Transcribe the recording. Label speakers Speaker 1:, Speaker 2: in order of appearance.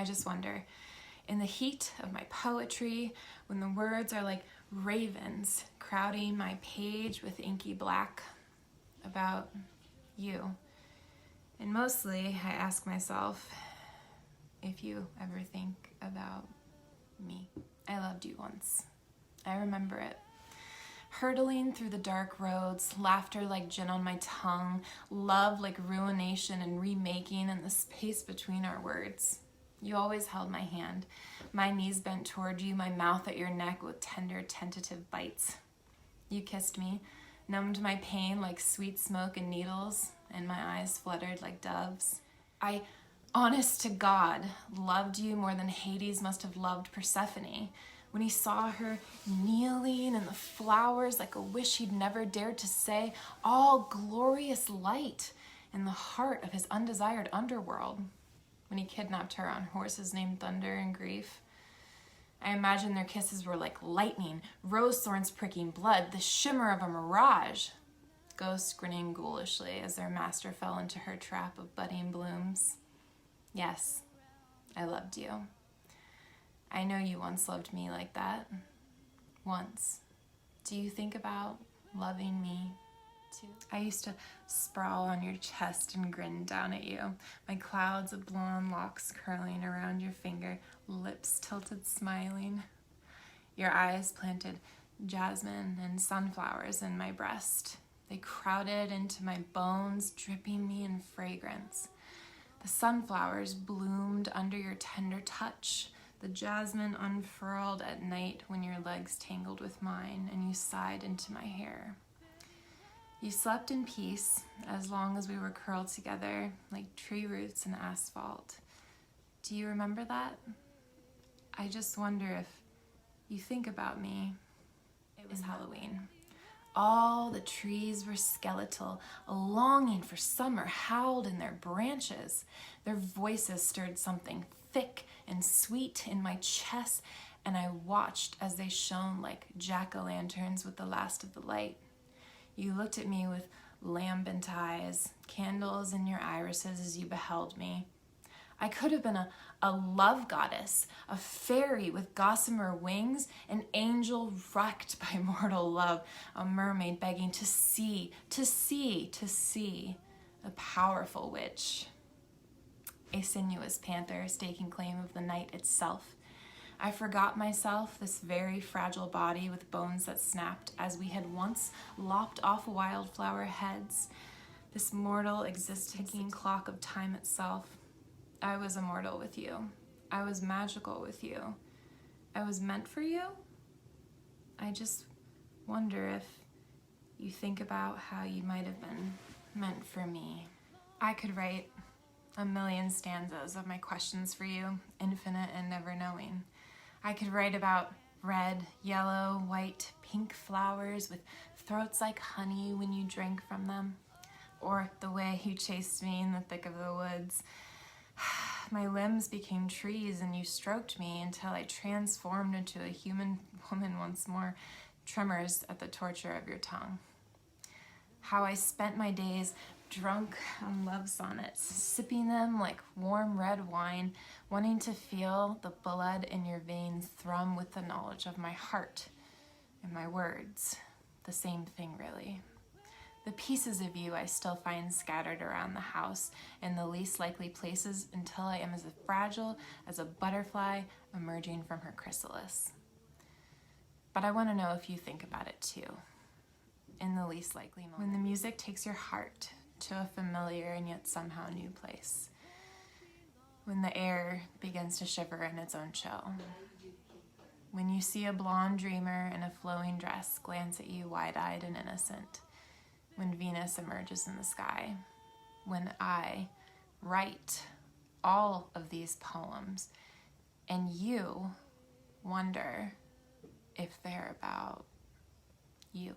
Speaker 1: I just wonder, in the heat of my poetry, when the words are like ravens crowding my page with inky black, about you. And mostly I ask myself if you ever think about me. I loved you once. I remember it. Hurtling through the dark roads, laughter like gin on my tongue, love like ruination and remaking in the space between our words. You always held my hand, my knees bent toward you, my mouth at your neck with tender, tentative bites. You kissed me, numbed my pain like sweet smoke and needles, and my eyes fluttered like doves. I, honest to God, loved you more than Hades must have loved Persephone. When he saw her kneeling in the flowers like a wish he'd never dared to say, all glorious light in the heart of his undesired underworld. When he kidnapped her on horses named Thunder and Grief. I imagine their kisses were like lightning, rose thorns pricking blood, the shimmer of a mirage. Ghosts grinning ghoulishly as their master fell into her trap of budding blooms. Yes, I loved you. I know you once loved me like that. Once. Do you think about loving me too? I used to sprawl on your chest and grin down at you, my clouds of blonde locks curling around your finger, lips tilted smiling. Your eyes planted jasmine and sunflowers in my breast. They crowded into my bones, dripping me in fragrance. The sunflowers bloomed under your tender touch. The jasmine unfurled at night when your legs tangled with mine and you sighed into my hair. You slept in peace as long as we were curled together like tree roots in asphalt. Do you remember that? I just wonder if you think about me. It was Halloween. All the trees were skeletal. A longing for summer howled in their branches. Their voices stirred something thick and sweet in my chest, and I watched as they shone like jack-o'-lanterns with the last of the light. You looked at me with lambent eyes, candles in your irises as you beheld me. I could have been a love goddess, a fairy with gossamer wings, an angel wrecked by mortal love, a mermaid begging to see, a powerful witch. A sinuous panther staking claim of the night itself. I forgot myself, this very fragile body with bones that snapped as we had once lopped off wildflower heads, this mortal existing clock of time itself. I was immortal with you. I was magical with you. I was meant for you. I just wonder if you think about how you might have been meant for me. I could write a million stanzas of my questions for you, infinite and never knowing. I could write about red, yellow, white, pink flowers with throats like honey when you drank from them, or the way you chased me in the thick of the woods. My limbs became trees and you stroked me until I transformed into a human woman once more, tremors at the torture of your tongue. How I spent my days drunk on love sonnets, sipping them like warm red wine, wanting to feel the blood in your veins thrum with the knowledge of my heart and my words. The same thing, really. The pieces of you I still find scattered around the house in the least likely places until I am as fragile as a butterfly emerging from her chrysalis. But I want to know if you think about it too, in the least likely moment. When the music takes your heart to a familiar and yet somehow new place. When the air begins to shiver in its own chill. When you see a blonde dreamer in a flowing dress glance at you wide-eyed and innocent. When Venus emerges in the sky. When I write all of these poems and you wonder if they're about you.